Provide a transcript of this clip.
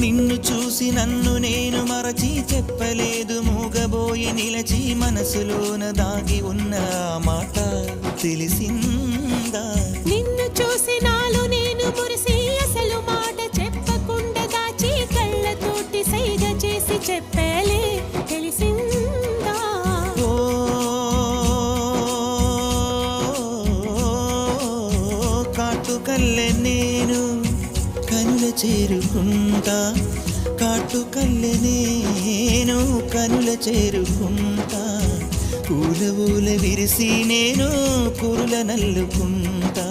నిన్ను చూసి నన్ను నేను మరచి చెప్పలేదు మూగబోయి నిలచి మనసులోన దాగి ఉన్న ఆ మాట తెలిసిందా నిన్ను చూసి నాలో నేను మురిసి అసలు మాట చెప్పకుండా దాచి కళ్ళతోటి సైగ చేసి చెప్పలే తెలిసిందా ఓ కాటుకల్లె నేను కనుల చేరుకుంటా కాటుకల్లె నేను కనుల చేరుకుంటా పూల ఊల విరిసి నేను కురుల నల్లుకుంటా